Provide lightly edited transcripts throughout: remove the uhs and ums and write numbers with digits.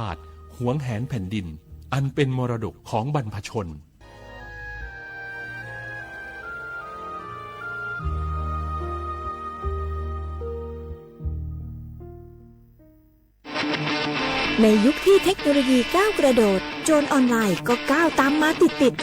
าติหวงแหนแผ่นดินอันเป็นมรดกของบรรพชนในยุคที่เทคโนโลยีก้าวกระโดดโจรออนไลน์ก็ก้าวตามมาติด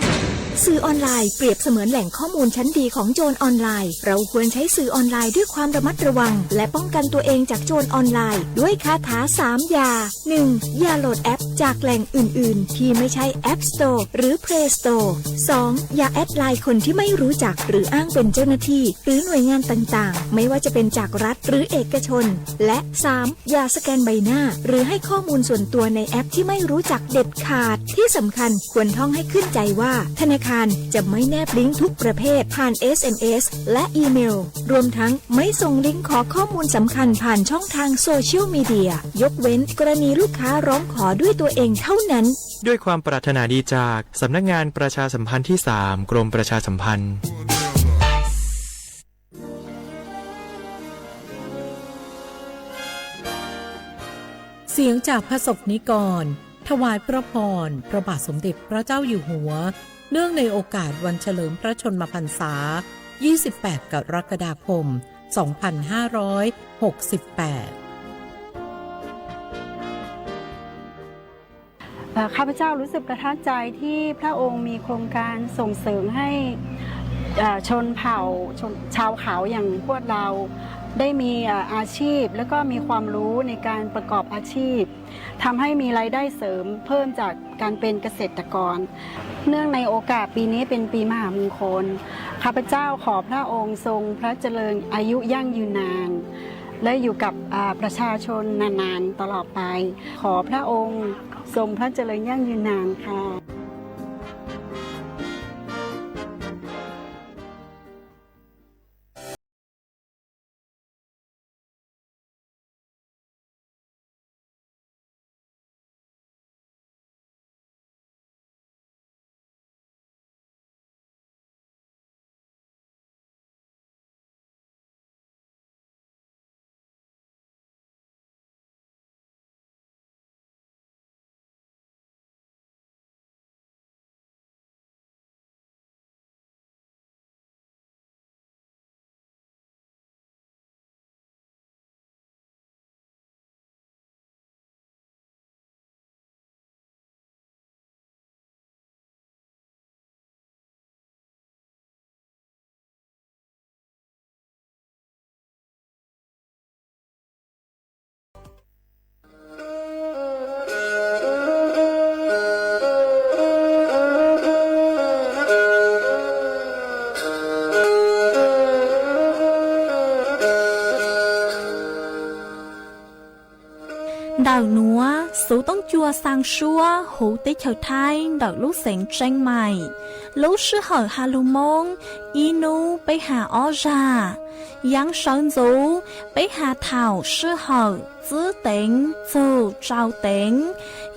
สื่อออนไลน์เปรียบเสมือนแหล่งข้อมูลชั้นดีของโจรออนไลน์เราควรใช้สื่อออนไลน์ด้วยความระมัดระวังและป้องกันตัวเองจากโจรออนไลน์ด้วยคาถา3อย่า 1. อย่าโหลดแอปจากแหล่งอื่นๆที่ไม่ใช่ App Store หรือ Play Store 2. อย่าแอดไลน์คนที่ไม่รู้จักหรืออ้างเป็นเจ้าหน้าที่หรือหน่วยงานต่างๆไม่ว่าจะเป็นจากรัฐหรือเอกชนและ 3. อย่าสแกนใบหน้าหรือให้ข้อมูลส่วนตัวในแอปที่ไม่รู้จักเด็ดขาดที่สำคัญควรท่องให้ขึ้นใจว่าธนาคารจะไม่แนบลิงก์ทุกประเภทผ่าน SMS และอีเมลรวมทั้งไม่ส่งลิงก์ขอข้อมูลสำคัญผ่านช่องทางโซเชียลมีเดียยกเว้นกรณีลูกค้าร้องขอด้วยตัวเองเท่านั้นด้วยความปรารถนาดีจากสำนักงานประชาสัมพันธ์ที่ 3 กรมประชาสัมพันธ์เสียงจากพระสงฆ์นิกรถวายพระพรพระบาทสมเด็จพระเจ้าอยู่หัวเนื่องในโอกาสวันเฉลิมพระชนมพรรษา 28 กรกฎาคม 2568 ข้าพเจ้ารู้สึกประทับใจที่พระองค์มีโครงการส่งเสริมให้ชนเผ่าชาวเขาอย่างพวกเราได้มีอาชีพและก็มีความรู้ในการประกอบอาชีพทำให้มีรายได้เสริมเพิ่มจากการเป็นเกษตรกรเนื่องในโอกาสปีนี้เป็นปีมหามงคลข้าพเจ้าขอพระองค์ทรงพระเจริญอายุยั่งยืนนานและอยู่กับประชาชนนานๆตลอดไปขอพระองค์ทรงพระเจริญยั่งยืนนานค่ะĐào núa, số tông chua sang xua, hú tế chờ thai, đào lúc sáng tranh mày. Lúc sư hở hà lù mông, inu bấy hà ó ra. Yang sơn dấu, bấy hà thảo sư hở, giữ tính, dù trao tính.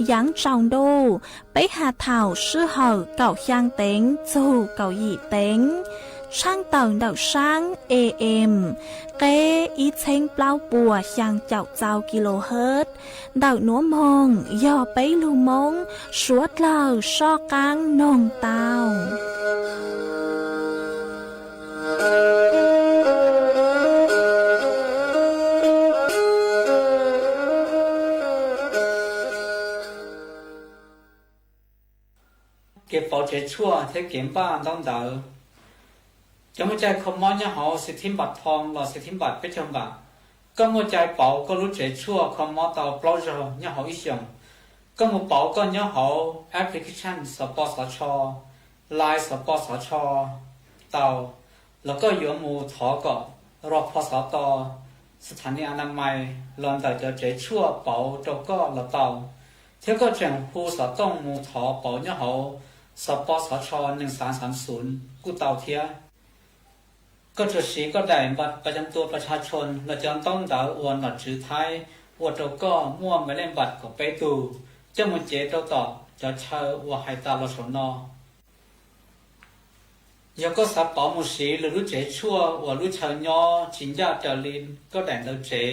Yang trao đô, bấy hà thảo sư hở, cậu khang tính, dù cậu dị tính. Sang tầng đậu sang AM, kế ít chênh bao bùa sang chậu chào kHz, đậu núa mông, dò bấy lưu mông, suốt lờ so căng nông tàu. Kịp bảo chế chua thế kiếm ba đông đỡ trong một trái không món nhà họ sẽ thêm bạc thong là sẽ thêm bạc bếp trong bạc có một trái bảo có lúc chế chua không món tàu browser nhà họ ít dùng có một bảo có nhà họ application support cho line support cho tàu là có yếu mù thọ có rọp phó sở toสถานีอนามัยลอนแต่จะเจ๊ชั่วเป๋าเจ้าก็ละเตาเที่ยวก็เจียงผู้สะต้องมูถอเป๋าเนี่ยเขาสปสช1330กูเตาเทียก็จุดสีก็ได้บัตรประจำตัวประชาชนเราจะต้องด่าอวนหลัดจื้อไทยอวดเจ้าก็มั่วไม่เล่นบัตรของไปตูเจ้ามันเจ๊เจ้าต่อจะเชิญว่าให้ตาเราสนยังก็สับปอมุสีหรือรู้เจ๊ชั่วว่ารู้เชิญย่อจินยาเจริญก็แดงเราเจ๊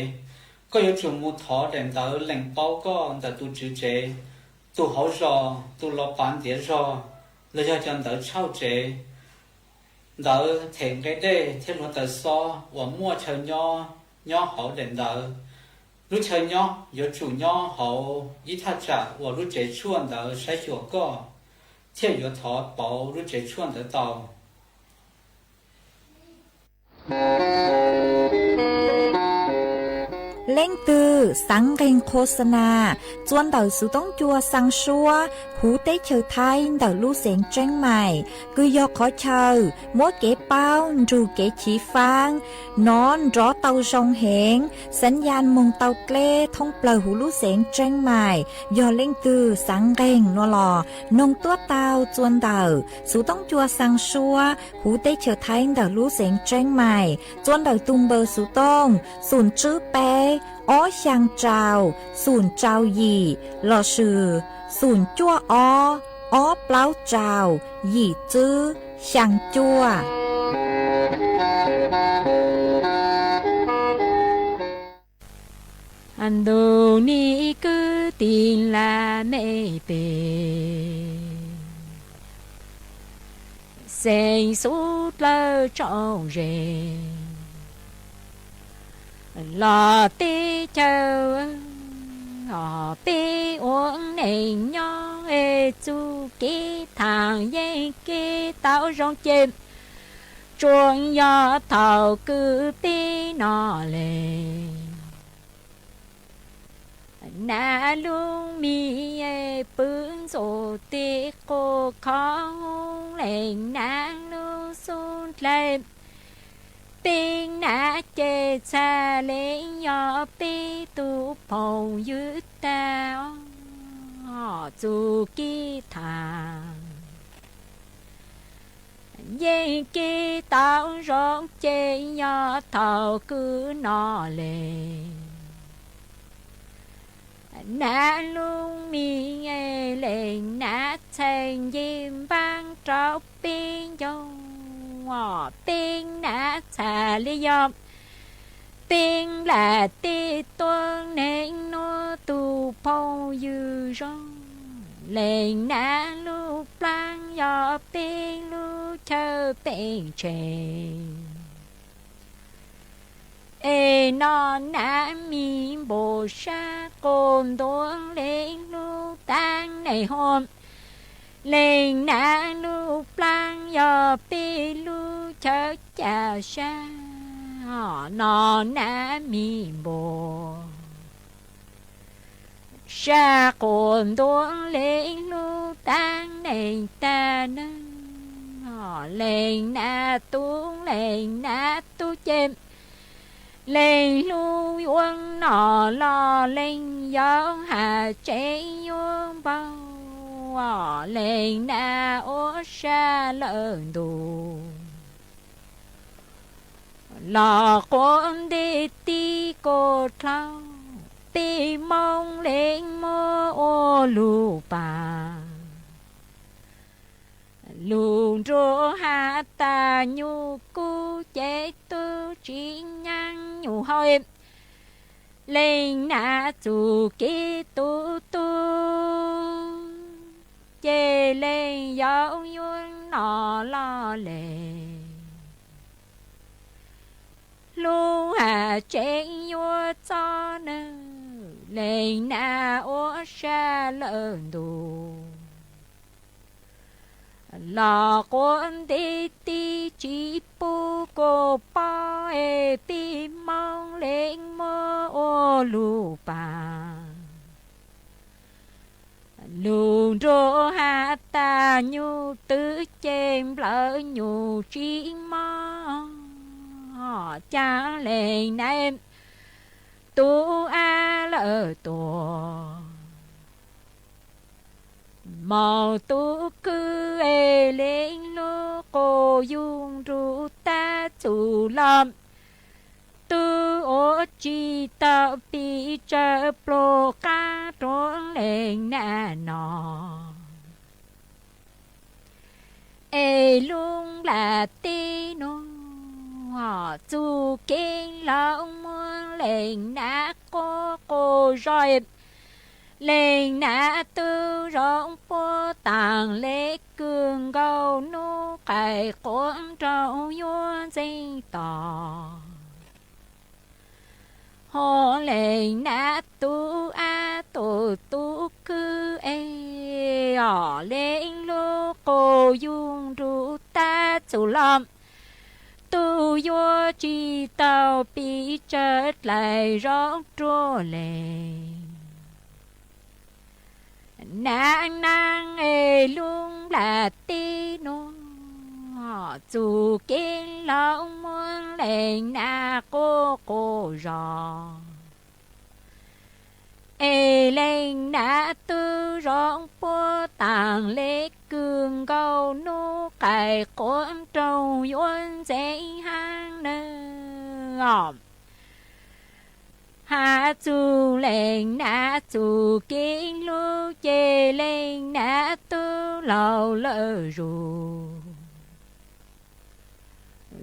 có yêu chủ một thọ đến tới lệnh bao có tới tu chữ chế tu hậu rồi tu lo bán tiền rồi lấy cho chân tới sau chế đỡ thèm cái đây thêm một tờ so và mua chờ nho hậu đến đỡ lúc chờ nho有主nho hậu一他trả và lúc chế chuan đỡ sai chỗ có thêm有thọ bảo lúc chế chuan đỡ tàu Lên từ sáng kênh khô sana, chuan đầu sự tống chua sang xua, hú tế chờ thay đầu lưu xén tranh mày, cứ do khó chờ, mỗi kế bao, dù kế chỉ phang, nón rõ tàu rong hẹn, sẵn gian mông tàu klê thông bờ hú lưu xén tranh mày, do lên từ sáng kênh nó lò, nông tua tàu chuan đầu, sự tống chua sang xua, hú tế chờ thay đầu lưu xén tranh mày, chuan đầu tung bờ sự tông, sùn chữ bé, ó sang trào, sùn trào gì, lò sử, sùn chua ó pláu trào, gì chữ, sang chua. Anh đồ ni cứ tin là mê bề Sinh suốt lơ trọn rề Lò tí châu Họ bí uống nền nhỏ Ê chú ký thằng dây ký tao rong chêm Chuông gió thầu cứ bí nọ lên Na luôn mi bướng rổ tì cô khó lên nàng luôn xuống lên Tiếng nã chê xa lên gió bí tu phong dư ta Họ dù kì thang Dây kì tao rong chê gió thầu cứ nọ lên Na luôn mi nghe lên na thành diêm vang trao biên dông Họ biên na xà lý dông Biên là ti tuân nên nó tu phong dư rong Lên na lúc lang gió biên lúc chờ biên trên Ê non nã mi bồ sa cồn tuông lên lúc tăng này hôm Lên nã lúc lang gió bi lúc chớ chà sa Họ non nã mi bồ sa cồn tuông lên lúc tăng này ta nâng Họ lên nã tu chêm Lên lưu uống nọ lo lên gió hà chế uống bao Lên na ô sa lợn đù Lò con đi tí cô trao Tí mong lên mơ ô lù bà Luôn rô hạ ta nhu cu chế tu trí nhang nhu hỏi Lên nà chủ ký tu Chế lên giáo yuân nọ lo lệ Lưu hạ chế yuân cho nơ Lên nà ô sa lợn đù Là con đi tí chỉ bố cô ba ê bí mong lên mơ ô lù bà Lù rô hạ ta nhu tứ chêm lỡ nhu trí mơ Họ cha lên em tu a lỡ tùa Màu tu cứ ê lên lô cô dung ru ta chủ lâm Tu ô chi ta bị trợ plô ca trốn lên nà nọ Ê luôn là tì nô Họ chu kinh lòng muôn lên nã cô rồi lên nã tư rộng phố tàng lễ cường gâu nô cải cuốn trâu yuan dây tỏ hồ lên nã tu a tu cư e ở lên lô cô dung ru ta chủ lâm tu yo chi tao bị chết lại rót trô lên nàng ê luôn là tí nô dù kiến lòng muốn lên na cô rò ê lên na tư rong po tàng lễ cường gâu nô cải cuốn trâu yuan dễ hang nơ hạ chu lên na chu kiến lu chê lên na tư lâu lỡ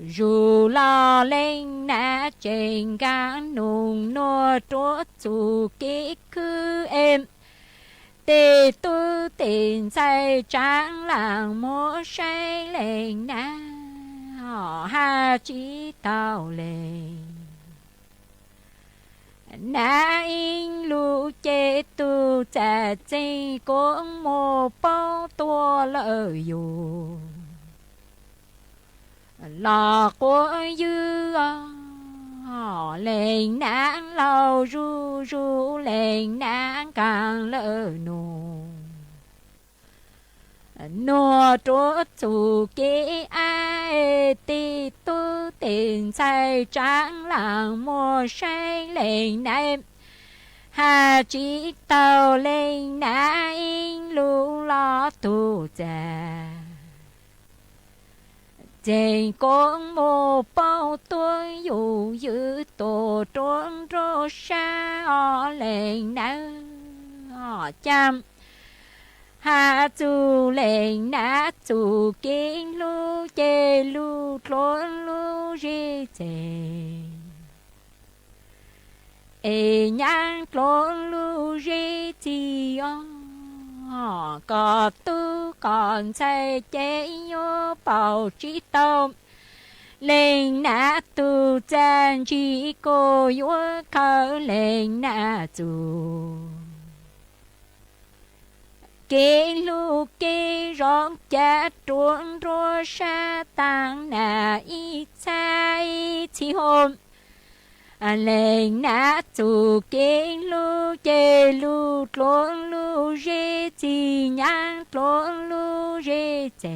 dù lo lên na trên gan nung nô trốt chu kỹ cứ em tê tu tiền say tráng làng mô say lên na họ ha chỉ tao lên na in lu chê tu chả chê cũng mô bao tua lỡ dù lò của dư họ lên nắng lâu ru lên nắng càng lỡ nô chúa chủ kế ai ti tu tiền say tráng làng mô say lên này hà chỉ tàu lên nã in lu lo tu già trên con mô bao tôi dù giữ tổ trốn rô xa ở lên nã ở chăm hạ chu lên nã chu kiến lu chê lu trốn lu rê chê ê nhang trốn lu rê chi có tu còn say chế yo bảo trí tông lên nã tu chan chi cô yo khờ lên nã chu kê lu kê rong cha truông rô sa tang nà y cha y chi hôm lên nã chu kê lu chê lu trốn lu rê chi nhang trốn lu rê chê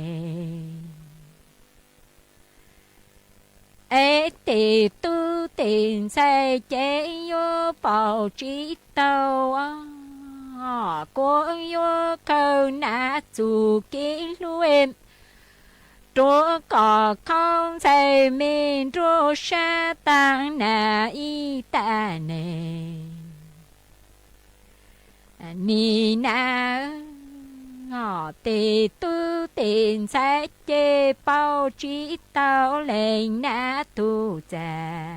ê tì tu tiền say chế yo bảo trí tàu cô yo khâu nã chu kê lu em chúa có không say mình chúa sa tăng nà y ta nè ni na ngọ tì tu tiền say chê bao trí tao lên nà tu già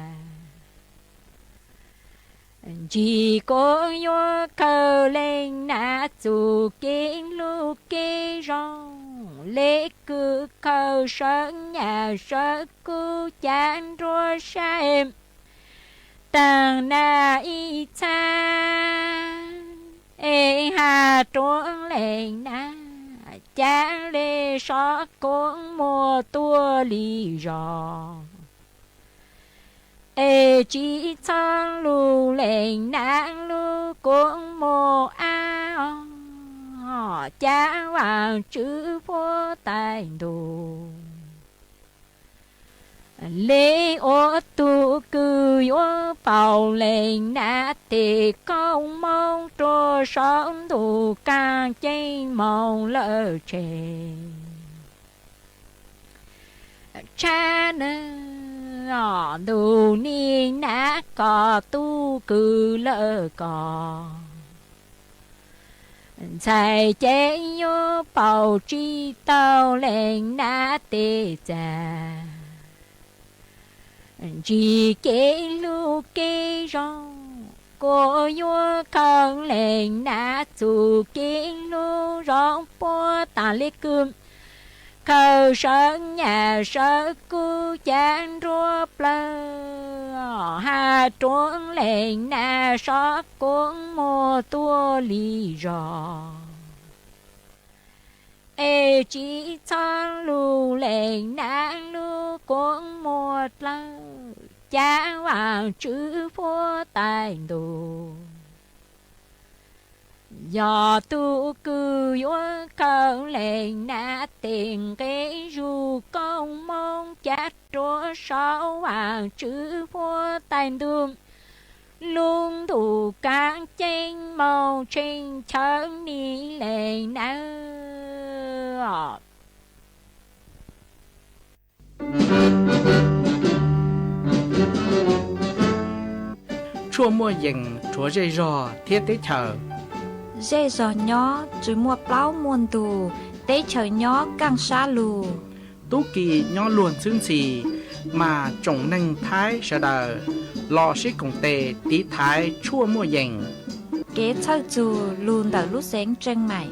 chỉ có yo khâu lên nà chu kiến lu kê rong lễ cứ khâu sơn nhà sơ cu chán rô sa em tàng na y cha ê hà trốn lên na chán lê sọ cũng mùa tua lì rò ê chỉ chăng lu lên nang lu cũng mùa ao cha hoàng chữ vô tài đồ lễ ô tu cư ô bảo lên nã tì công mong trô sống đủ càng trên mong lỡ trề cha nơ đủ ni nã cò tu cư lỡ cò chạy chế yo bảo trí tao lên nã tê già chỉ kê lu kê rong cô vua không lệnh nã chủ kê lu rong po ta lê cơm khâu sơn nhà sơ cu chán rùa plơ hà truông lệnh nà sót cuốn mô tua lì rò ê chỉ chọn lù lệnh nà lù cuốn một lơ cha hoàng chữ phố tài đồ do tu cư vua không lệnh nã tiền cái ru công mong chát chúa sáu hoàng chữ phố tài đường luôn đủ các tranh màu trên chân đi lệnh nã chua mua dừng chúa dây rò thiết tế chờ dê giò nhó chứ mua plau muôn tù tế chờ nhó càng xa lù tú kỳ nhó luồn xương xì mà trồng nâng thái sợ đờ lò xí cùng tề tí thái chua mua dừng kế thơ dù lùn đỡ lúc sáng chân mày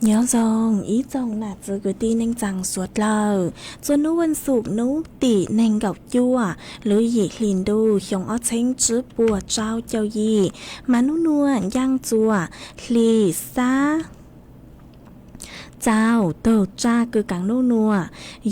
nhớ dòng ý dòng là giờ cứ tin anh rằng suốt lờ cho núวันศุกร์nú tỷ nành gọc chua lưới dị liền đu hiong ó chênh chữ bùa trao châu gì mà nú nua giang chua lì xa chào tờ cha cứ cắn nú nua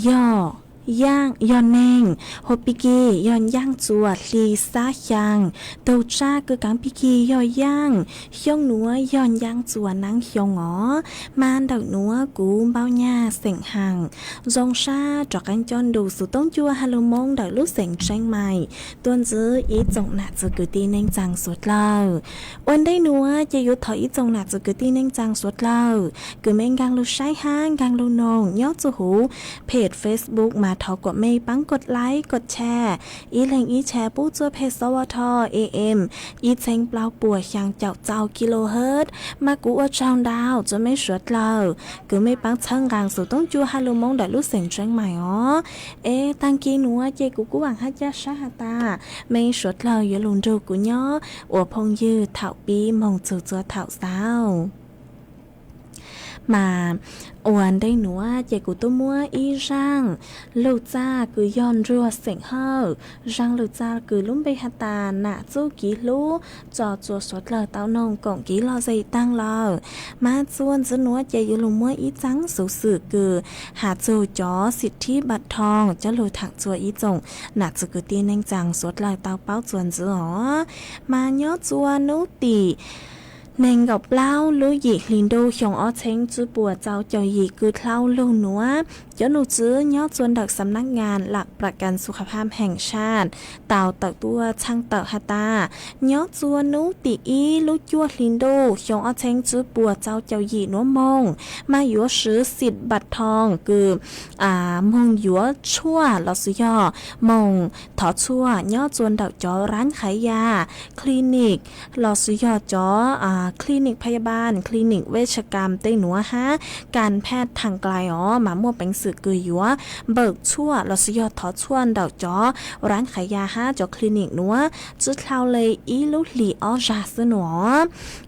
yo yang yon neng ho piki yon yang chua li sa yang tàu cha cứ cắn piki yo yang hiong núa yon yang chua nắng hiong ngó man đậu núa cú bao nha sành hàng dòng sa trọc anh chọn đủ số tông chua hello mong đợi lúc sành tranh mày tuần giữ ý trọng nạt giờ cứ tin anh rằng suốt lờ ôn đây núa chỉ yếu thở ý trọng nạt giờ cứ tin anh rằng suốt lờ cứ men gang lu sai hang gang lu nong nhớ cho hú page Facebook mà มาเทากดไม่ปังกดไลค์กดแชร์อีแหล่งอีแชร์ปู้จัวเพจสวท AM อีเซงเปล่าปัวเชียงเจ้ากิโลเฮิรตซ์มากูว่าจางดาวจะไม่สวดเราคือไม่ปังช่างกลางสู่ต้องจัวฮาโลมงได้รู้เสียงเชียงใหม่อ๋อตังกีหนัวเจกูหวังฮัจยาชาฮาตาไม่สวดเราอย่าลุนดูกูย่ออวพงยืดเถาปีมงจูจัวเถาสาวมาอวนได้หนัวเจกูตัวมัวอีร่างลูกจ้าคือย้อนรัวเสียงเฮาร่างลูกจ้าคือลุ่มไปหาตาหน้าจู้กี่ลูจอจัวสดเลยเต้านงก่องกี่รอใจตั้งเรามาจวนจะหนัวเจอยู่ลุมมัวอีจังสูสื่อคือหาจูจอสิทธิบัตรทองจะลุยถักจัวอีจงหนักจะคือตีนงจังสดเลยเต้าเป้าจวนจืออ๋อมาย่อจัวนุตีเน่งกับเล่าลุยหยิลินโดชงอ้อเชงจื้อปัวเจ้าเจ้าหยิคือเล่าลุงหนัวเจ้าหนูจื้อย่อจวนดักสำนักงานหลักประกันสุขภาพแห่งชาติเต่าตักตัวช่างเต่าฮาตาย่อจวนนุตีอีลุยยวลินโดชงอ้อเชงจื้อปัวเจ้าเจ้าหยินัวมงมาหยัวซื้อสิทธิ์บัตรทองคือมงหยัวชั่วลอสุย่อมงถอชั่วย่อจวนดักจอร้านขายยาคลินิกลอสุย่อจอคลินิกพยาบาลคลินิกเวชกรรมเต้หนัวฮะการแพทย์ทางไกลมามั่วเป็นสื่อกือยัวเบิกชั่วลอสยอดทอช่วนดอกจอร้านขายยาฮะจอคลินิกนัวจุดเท่าเลยอีลุลีออจาสหนัว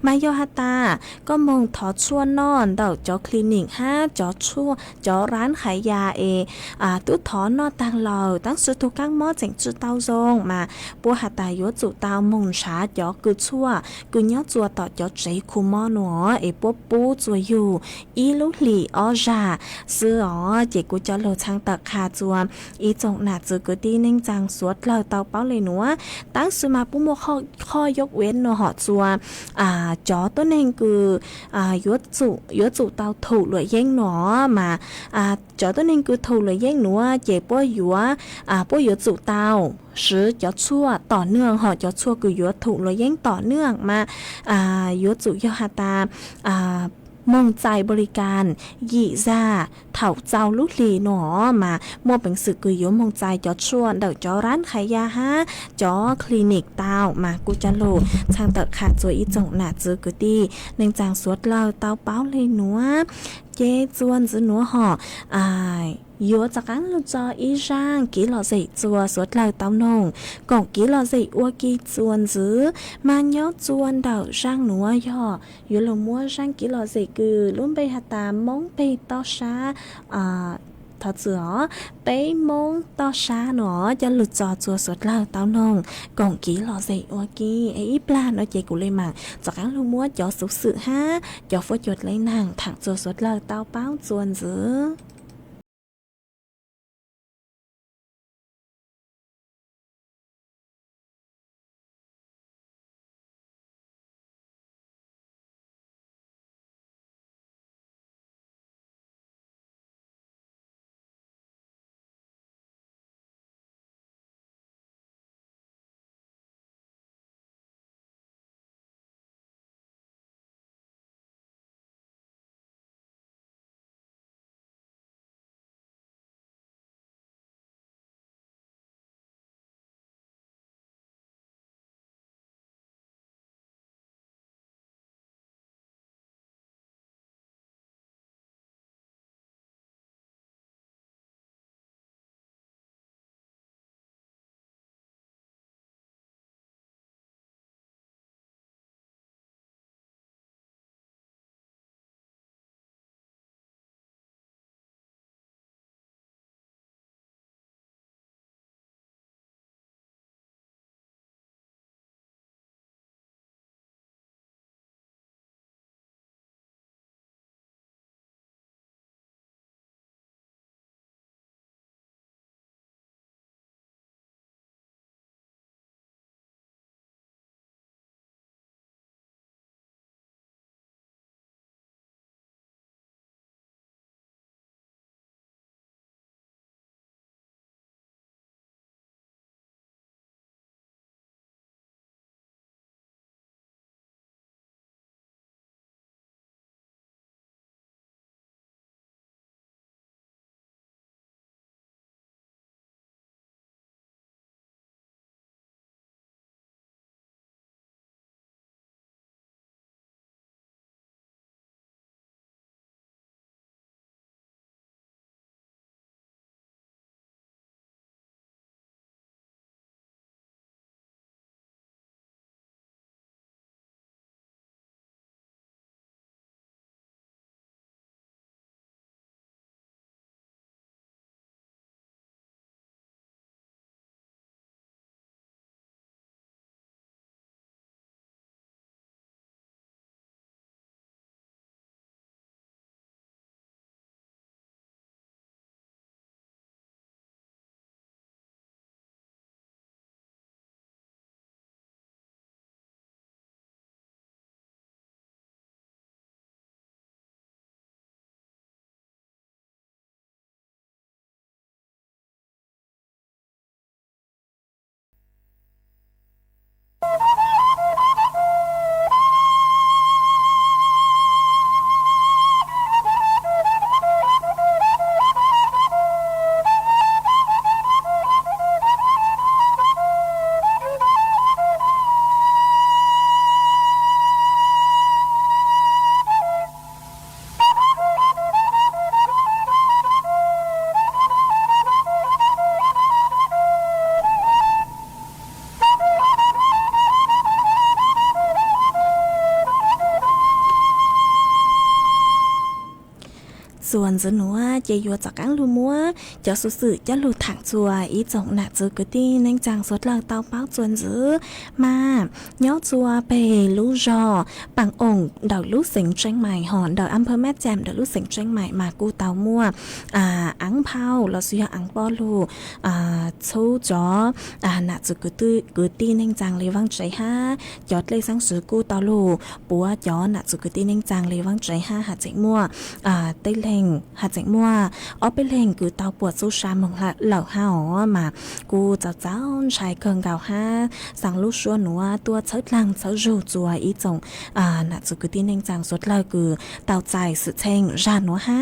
มายอฮาตาก็มองทอช่วนนอนดอกจอคลินิกฮะจอชั่วจอร้านขายยาตุ้ทอนอตังเราตั้งสุดทุกกั้งหม้อเจ๋งจุดเต้าซงมาปัวฮาตายจุดเต้ามงชาจอกือชั่วกือยอจัวต่อจอใจคุมอหนัวปัวปูจัวอยู่อีลุลีออจาซื้อเจกูจะโลช่างตักคาจัวอีจงหนาจือกูตีนิ่งจังสวดเราเตาเป้าเลยหนัวตั้งสุมาปุโมข้อยกเว้นหนอหอจัวจอตัวเองคือยจุเตาถูกเลยเย่งหนอมาจอตัวเองคือถูกเลยเย่งหนัวเจป้วยยัวป้วยยัวจุเตาซื้อจอชั่วต่อเนื่องหอจอชั่วคือยัวถูกเลยเย่งต่อเนื่องมายัวจุยอฮาตามงใจบริการยี่ซ่าเถ่าเจ้าลุลีหนอมามัวเป็นสึกกุยมงใจจอชวนเดาจอร้านขายยาฮะจอคลินิกเต้ามากุจันโลช่างเตะขาดสวยอีจงหนาจือกุตีเนื่องจากสวดเล่าเต้าเป้าเลยหนัวเจจวนจือหนัวหอยัวจากการลุจออีร่างกี่หล่อใส่จัวสวดเล่าเต้านงกองกี่หล่อใส่อัวกี่จวนจือมันย่อจวนเดาร่างหนัวย่ออยู่ลงมัวร่างกี่หล่อใส่คือลุ่มไปหาตามงไปต่อช้าทอดเสือไปมงต่อช้าหนอจะหลุดจอจัวสวดเล่าเต้านงกองกี่หล่อใส่อัวกี่ไอ้ปลาเนาะเจกูเลยมังจากการลุงมัวจอสุกสือฮะจอฟดหยดเลยนางถังจัวสวดเล่าเต้าเป้าจวนจือ ส่วนจะหนัวเจยัวจากกังลูมัวจะสุสื่อจะลูถังจัวอีจงหนักจือกึตี้นั่งจางสดหลังเตาเป้าจวนจื้อมาย้อจัวไปลูจอปังองค์ดอกลูกเสิงเชียงใหม่หอนดอกอำเภอแม่แจ่มดอกลูกเสิงเชียงใหม่มากูเตามั่วอังเผาเราเสียอังปอลูชูจอหนักจือกึตี้นั่งจางเลยวังใจห้ายอดเลยสังสือกูเตาลูปัวย้อนหนักจือกึตี้นั่งจางเลยวังใจห้าหาใจมั่วเต้เล่งหาใจมั่วเอาไปเล่งกูเตาปวดสู้ชามงละเหล่าห้าอ๋อมากูเจ้าชายเคิงเก่าห้าสั่งลูกชัวหนัวตัวเชิดลังเชิดรูจัวอีจงหนักจือกึตี้นั่งจางสดเลยกูเตาใจสุดเชงจานหนัวห้า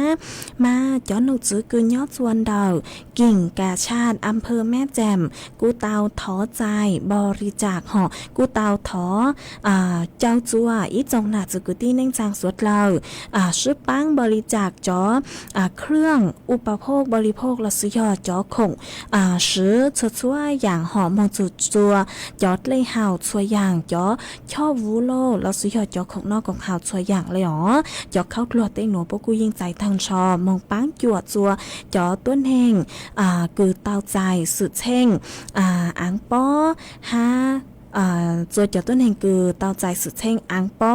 มาย้อนหนูจื้อกูยอดจวนดาวกิ่งกาชาติอำเภอแม่แจ่มกูเตาท้อใจบริจาคห่อกูเตาท้อเจ้าจัวอีจงหนักจือกึตี้นั่งจางสดเลยชื่อปังบริจาคจอเครื่องอุปโภคบริโภคละสุยอจอคงซื้อชัวอย่างหอมมงจุดจัวยอดเลยห่าวชัวอย่างจอชอบวูโลละสุยอจอของนอกของห่าวชัวอย่างเลยอ๋อจอเข้าตรวจเต้หนูปกูยิงใจทางชอมงปังจวดจัวจอต้นเฮงคือเตาใจสุดเช่งอังป้อฮาตัวจอต้นแห่งคือเตาใจสุดเช่งอังป้อ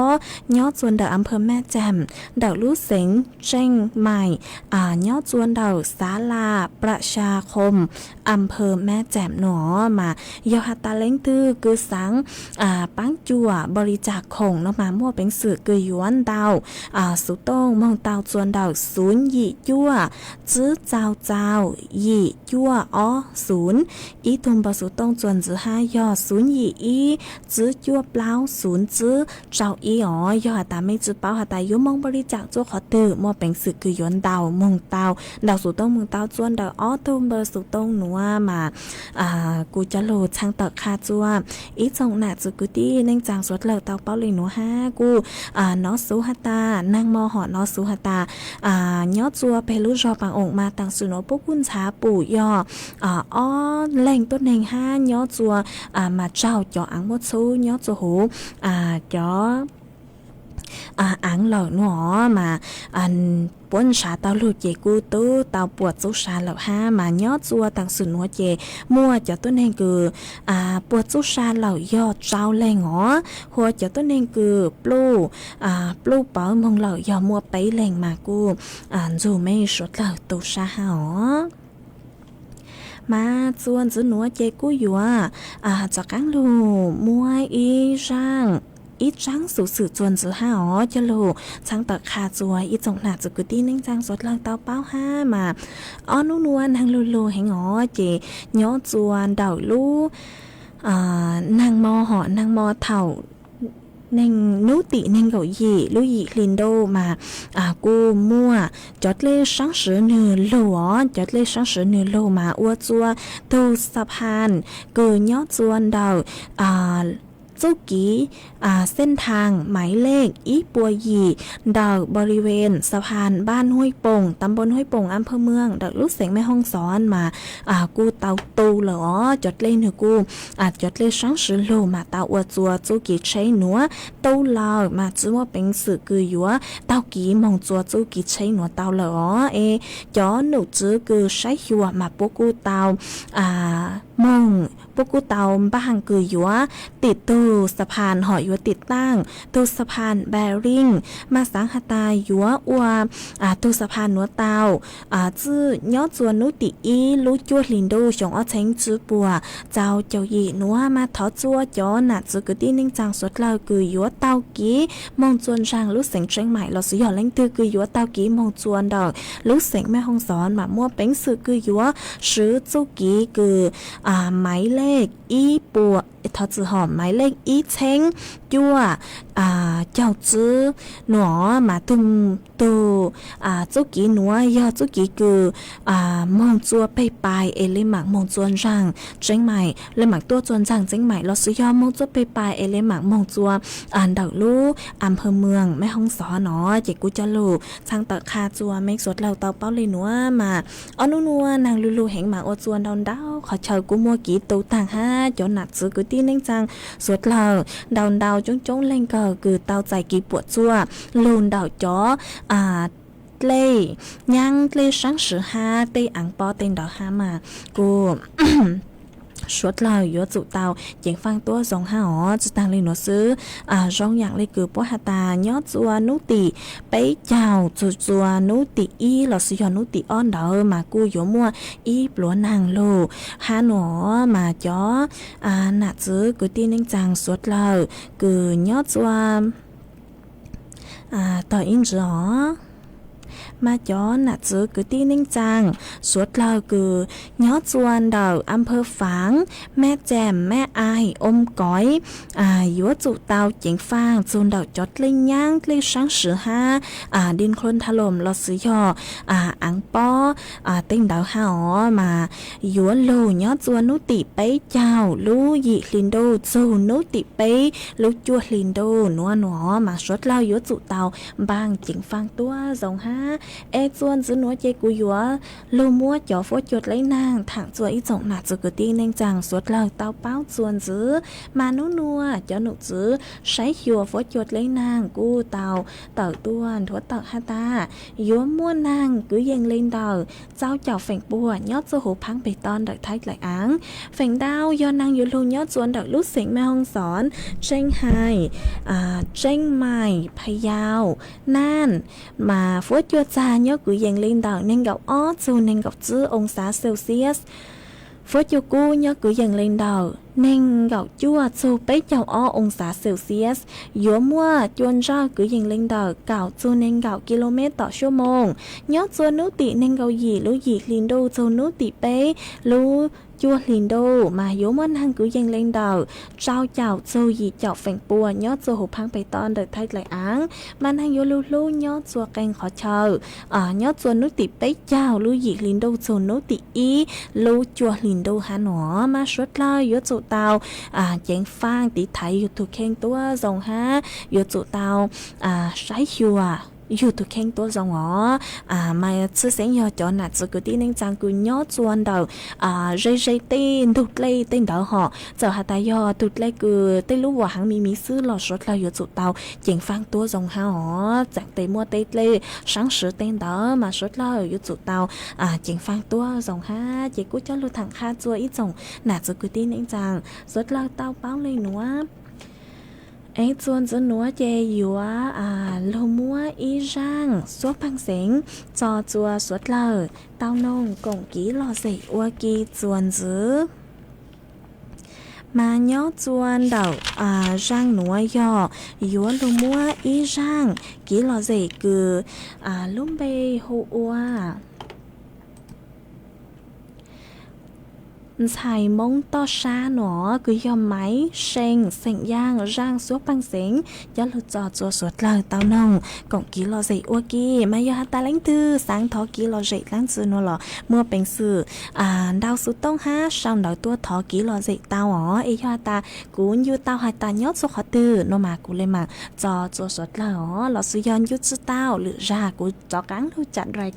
ยอดจวนเดาอำเภอแม่แจ่มเดาลู่เสงเช่งใหม่ยอดจวนเดาศาลาประชาคมอำเภอแม่แจ่มหนอมายอหัตตาเล้งตื้อคือสังปังจัวบริจาคคงเนาะมามั่วเป็นสื่อคือย้วนเดาสุต้งมองเตาจวนเดาศูนย์ยี่ยั่วจื้อเจ้ายี่ยั่วอ๋อศูนย์อีตุมบสุต้งจวนจื้อห้ายอศูนย์ยี่อีจื้อยั่วเปล่าศูนย์จื้อเจ้าอีอ๋อยอหัตตาไม่จื้อเป้าหัตตายุมองบริจาคจัวขอตื้อมั่วเป็นสื่อคือย้วนเดามองเตาสุต้งมองเตาจวนเดาอ๋อตุมเบอร์สุต้งหนัวมากูจะโหลดช่างต่อคาจัวอีจงหนาจุกุตี้นั่งจางสวดเหล่าเตาเป้าเลยหนูห้ากูน้อสุหตานางมอหอน้อสุหตายอดจัวไปรู้รอปังองมาต่างสุโนปุกุนช้าปู่ยอ้อแหล่งต้นแห่งห้ายอดจัวมาเจ้าจ่ออังมดซูยอดจัวหูจ่ออังเหล่าหนอมาป้นชาเตาลูกเจกูตู้เตาปวดสุชาเหล่าห้ามายอดจัวต่างสุนหัวเจมั่วจะต้นเองคือปวดสุชาเหล่ายอดเจ้าแรงหอหัวจะต้นเองคือปลูเป๋ามองเหล่ายอมัวไปแรงมากูจูไม่สดเหล่าตุชาหอมาส่วนสุนหัวเจกูอยู่จากกังลูมัวอีช่างอีจังสูสื่อจวนจื้อห้าอ๋อจะโลช่างตักคาจัวอีจงหนาจุกุตี้นั่งจางสดลังเตาเป้าห้ามาอ้อนุ่นวลนางลูแหงอ๋อเจย้อจวนเดาลูนางมอหอนางมอเถ่าเน่งนุติเน่งเกาหยีลุยลินโดมากูมั่วจอดเล่ช่างสือเนื้อโลจอดเล่ช่างสือเนื้อโลมาอ้วจัวตูสะพานเกินย้อจวนเดาจุกีเส้นทางหมายเลขอีปัวยีดอกบริเวณสะพานบ้านห้วยโป่งตำบลห้วยโป่งอำเภอเมืองดอกลูกเสียงแม่ห้องซ้อนมากูเตาตูเหรอจดเล่นเถอะกูจดเล่ช่างสือโลมาเตาอวดจัวจุกีใช้หนัวเต้าลาวมาจื้อว่าเป็นสื่อคือยัวเต้ากีมองจัวจุกีใช้หนัวเตาเหรอจอหนูจื้อคือใช้หัวมาปุ๊กูเตามองพวกกูเตาบ้างคือยัวติดตู้สะพานหอยยัวติดตั้งตู้สะพานแบริ่งมาสังหตายัวอัวตู้สะพานหัวเตาจื้อยอดจวนนุติอีลูจวดลินโดชงอ้อเชงจื้อปัวเจ้าเจ้าหยีนัวมาทอจัวจอหนักจื้อกึตี้นิ่งจางสดเราคือยัวเตากี้มองจวนช่างลูกเสียงเชียงใหม่เราสุยอเล่งตื้อคือยัวเตากี้มองจวนดอกลูกเสียงแม่ห้องสอนมามั่วเป็นสื่อคือยัวซื้อจุกี้คือหมายเลขอีปัวทอจือหอมหมายเลขอีเชงจั่วเจ้าจื้อหนัวมาตุมตูจุกีหนัวยอจุกีคือมองจัวไปปลายเอเลหมักมองจวนจังเจียงใหม่เลหมักตัวจวนจังเจียงใหม่เราซื้อยอมองจัวไปปลายเอเลหมักมองจัวดอกลูอำเภอเมืองแม่ห้องสอนอเจกุจลูช่างตะคาจัวเมฆสดเหล่าเตาเป้าเลยหนัวมานัวนางลูแหงหมาอจวนดอนดาวขอเชิญกูมัวกีตูต่างห้าจนหนักซื้อกุตี้นิ่งจังสดเหล่าดาวจ้องเล่งก็คือเตาใจกีปวดจั่วลูนดาวจ้อ lê nhang lê sáng sử ha tê ăn bò tên đỏ ha mà cô suốt lời yếu tụ tàu chẳng phang tua dòng ha ó chỉ tăng lên nó xứ rong dạng lên cứ bó hà ta nhót chua nú tỉ bấy chào chua nú tỉ y là sử dụng nú tỉ on đỡ mà cô yếu mua y lúa nàng lù ha nó mà chó nạ chứ cứ tin anh chàng suốt lời cứ nhót chua tờ in rõ mà chó nạ chứ cứ tin ninh chàng suốt lời cứ nhó chuan đầu âm phơ pháng mẹ chèm mẹ ai ôm cõi yếu tụ tàu chính phang chun đầu chót linh nhang linh sáng sử ha điên khôn thà lồm lo sử dò ăn po tinh đầu ha ó mà yếu lù nhó chuan nú tỉ bấy chào lú dị linh đô dù nú tỉ bấy lú chua linh đô nua nua mà suốt lời yếu tụ tàu bang chính phang tua dòng ha e chuan giữ núa chơi cú yếu lô mua chó phố chuột lấy nàng thẳng chuột ít rộng nạt rồi cứ tin nên chàng suốt lời tao báo chuan giữ mà nú nua cho nụ giữ sấy yếu phố chuột lấy nàng cú tàu tàu tuan thua tàu ha ta yếu mua nàng cứ dâng lên đầu giao chào phèn bùa nhót cho hủ phăng bê ton đợi thay lại áng phèn đau do nàng yếu lô nhót chuan đợi lúc xỉn mẹ hông xón tranh hài tranh mày phay yào nan mà phố chuột ra nhớ cứ dành lên đầu nên gạo ó dù nên gạo chữ ông xã Celsius phố chu cu nhớ cứ dành lên đầu nên gạo chua dù bấy chào ó ông xã Celsius yếu mua chuôn ra cứ dành lên đầu gạo dù nên gạo km/h nhớ chua nước tị nên gạo gì lú gì liền đô dù nước tị bấy lú chua liền đô mà yếu mua năng cứ dành lên đầu trao chào dù gì chào phèn bùa nhớ chua hộp hăng bày ton đợi thay lại áng mà năng yếu lưu lưu nhớ chua canh khó chờ nhớ chua nước tị bấy chào lú gì liền đô dù nước tị y lú chua liền đô hà nó mà suốt lời yếu chua tàu chén phang tí thấy yếu thuộc khen tua dòng ha yếu chua tàu sái chua yêu thuộc khen tua dòng ó mà sư sáng giờ cho nạt sự cứ tin anh chàng cứ nhớ chuan đầu dây tên tụt lây tên đỡ họ giờ hà ta do tụt lây cứ tên lúc vào hàng mì sư lò sốt là yêu tụ tàu chèn phang tua dòng ha ó chẳng tên mua tên lây sáng sửa tên đỡ mà sốt là yêu tụ tàu chèn phang tua dòng ha chỉ cú cho lưu thẳng ha chua ít dòng nạt sự cứ tin anh chàng sốt là tao báo lên nữa ấy chuan dẫn núa chè yếu lô mua y rang số phăng xén cho chua suốt lờ tao nông cổng ký lò dậy ua kỳ chuan giữ mà nhó chuan đầu rang núa yo yếu lô mua y rang ký lò dậy cứ lúc bê hô ua xài mông to xa nó cứ do máy sen giang rang số băng xén cho lụt trò chua suốt lời tao nông cộng ký lò dậy ua kì mà do ta lãnh tư sáng thó ký lò dậy lãng sư nó lò mua bánh sư đau số tông ha xong đợi tua thó ký lò dậy tao ó ý cho ta cú như tao hai ta nhót số khó tư nó mà cú lên mà trò chua suốt lời ó lò sư yon chút sư tao lựa ra cú chó cắn thu chặn rồi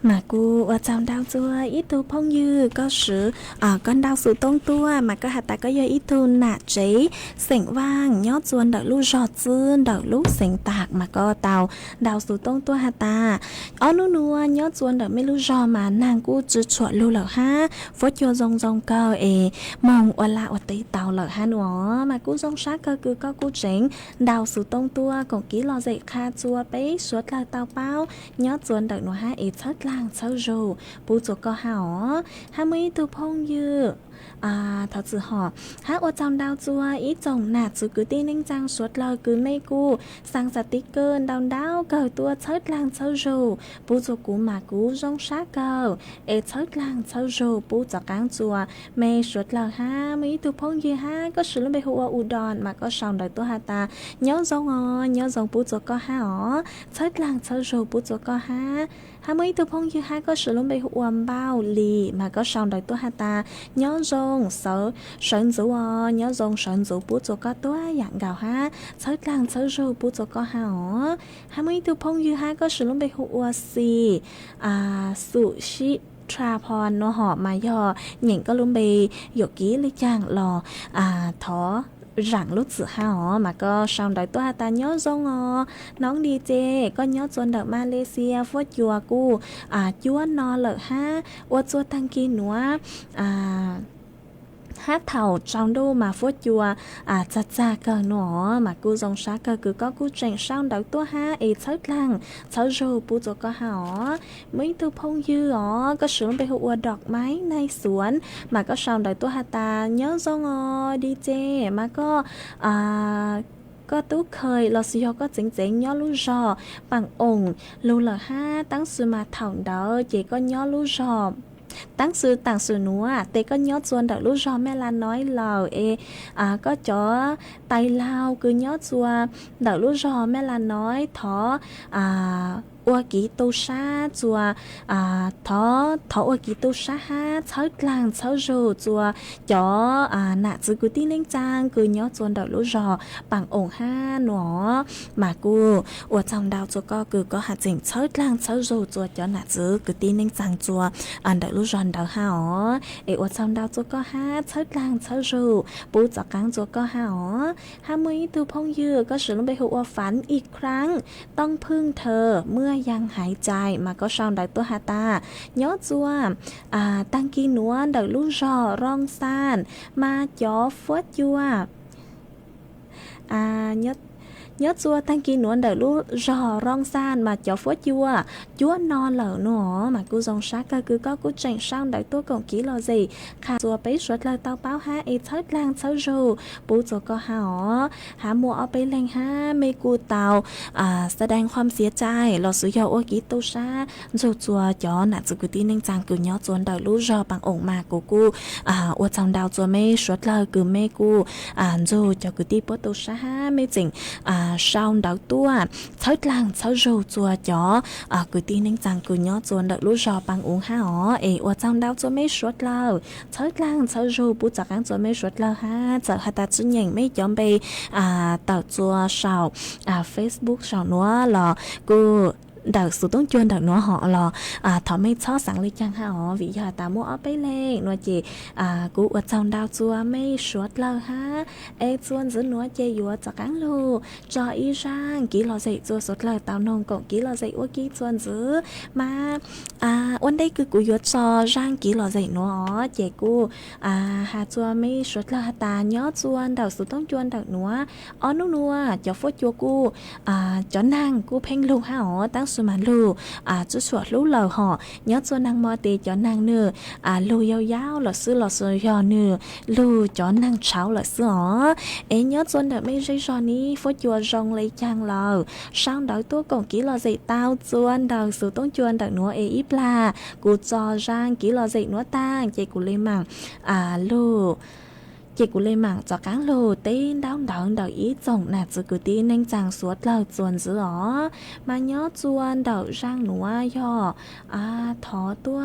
mà cô ở trong đau chua ít tu phong như có sự con đau sự tông tua mà có hạt ta có do ít tu nạ chế sỉnh vang nhót chuồn đợi lú giọt dương đợi lú sỉnh tạc mà có tàu đau sự tông tua hạt ta ở nu nua nhót chuồn đợi mấy lú giò mà nàng cô chỉ chuột lú lợ ha phốt chua rong rong cơ mong ở lại ở tây tàu lợ ha nữa mà cô rong sát cơ cứ có cô chính đau sự tông tua còn ký lo dậy kha chua bé suốt là tàu bao nhót chuồn đợi nó ha thất lang sao rồi bố chỗ có hảo ha mấy tu phong như thật sự họ ha ở trong đau chua ít chồng nạt sự cứ tin anh trang suốt lời cứ mê cu sang giật tí cơn đau đau cờ tua thất lang sao rồi bố chỗ cú mà cú rong sát cờ thất lang sao rồi bố chỗ cáng chùa mê suốt lời ha mấy tu phong như ha có sự lên bề hùa u đòn mà có sòng đời tua ha ta nhớ dòng bố chỗ có ha ó thất lang sao rồi bố chỗ có ha ha mấy tu phong như ha có sự luôn bị uom bao lì mà có sòng đời tua ha ta nhớ rong sợ sợn dữ nhớ rong sợn dữ bút cho có tua dạng gạo ha sớt lang sớt rô bút cho có ha ó ha mấy tu phong như ha có sự luôn bị uom xì sushi trà pon nó họ mà do những cái luôn bị dọc ký lấy chàng lò thỏ rằng lúc sự ha mà có xong đời tôi ta nhớ rong nón đi chê có nhớ chôn đợt Malaysia phốt chùa cu chúa no lợ ha ô chùa tăng kia nữa hát thầu trong đô mà phốt chùa cha cờ nữa mà cô dòng sát cờ cứ có cô trình sang đợt tôi ha thớt lăng thớt rô bù cho có hả mấy tu phong dư có sướng bê hụa đọt máy nay xuống mà có xong đợt tôi ha ta nhớ rong đi chê mà có tú khơi lò xì có chính nhớ lú rò bằng ủng lú lờ ha tăng sư mà thòng đó chỉ có nhớ lú rò tăng sư núa tê có nhớ chuồn đợi lú rò mẹ là nói lờ có chó tay lao cứ nhớ chuồn đợi lú rò mẹ là nói thó ua ký tô sa chùa thó ua ký tô sa ha thớt lang thớt rô chùa chó nạ chứ cứ tin lên trang cứ nhớ chuồn đợi lú rò bằng ổng ha nó mà cô ua trong đào chùa cứ có hạt chỉnh thớt lang thớt rô chùa chó nạ chứ cứ tin lên trang chùa đợi lú rò đợi ha ua trong đào chùa có ha thớt lang thớt rô bố chó cáng chùa có ha mấy tu phong dư có sự lông bê hụa phánอีกครั้งต้องพึ่งเธอเมื่อยังหายใจmà có xong đời tôi ha ta nhớ chua tăng kỳ núa đời lú rò rong san mà chó phốt chua nhớ chua tăng kỳ núa đời lú rò rong san mà chó phốt chúa no lở nữa mà cô dòng sát cơ cứ có cô trình xong đời tôi còn ký lo gì khá chua bấy suốt lời tao báo ha thớt lang thớt rô bố cho có hả mua ở bấy lên ha mê cô tàuแสดงความเสียใจเราซื้อยาโอกิโตชาจูจัวจอน่ะจะกูตีนึงจังกูย้อจวนดาวรู้รอปังองมากูอวดจังดาวจัวไม่สวดเลยกูไม่กูจูจะกูตีโปโตชาไม่จริงsau đảo tua thớt lang thớt rô chùa chó cứ tin nên rằng cứ nhớ chuồn đợi lú rò bằng uống ha ở trong đảo chùa mấy suốt lâu thớt lang thớt rô bút chặt ăn chùa mấy suốt lâu ha chợ hạt ta chú nhận mấy chóm bê tàu chùa sào Facebook sào nữa là cô đợt sự tốn chuyên đợt nữa họ là thọ mấy chó sẵn lấy chăng ha vì giờ ta mua ở bấy lên nó chỉ cú ở trong đào chua mấy suốt lâu ha chuồn giữ nữa chơi vừa cho cắn lu cho y sang kỹ lo dậy chua suốt lâu tao nông cộng kỹ lo dậy ô kỹ chuồn giữ mà ôn đây cứ cú vừa cho rang kỹ lo dậy nữa chơi cú hà chua mấy suốt lâu ta nhớ chuồn đợt sự tốn chuyên đợt nữa ở nung nua cho phốt chua cú cho nàng cú phèn lu ha tăng số mà lu chú chuột lú lờ họ nhớ cho năng mò tê cho năng nửa lu yao là sư yo nửa lu cho năng cháo là sư nhớ cho đợt mấy giây rồi ní phốt chùa rong lấy chang lờ sang đợt tôi còn kỹ là dạy tao chuồn đợt sự tốn chuồn đợt nữa ít là cụ cho rang kỹ là dạy nữa ta chạy cụ lên mạng lu chị của lên mạng cho cán lô tên đau ý chồng nạt sự cứ tin nên chàng suốt lời chuồn giữ mà nhớ chuồn đậu rang núa yo thó tua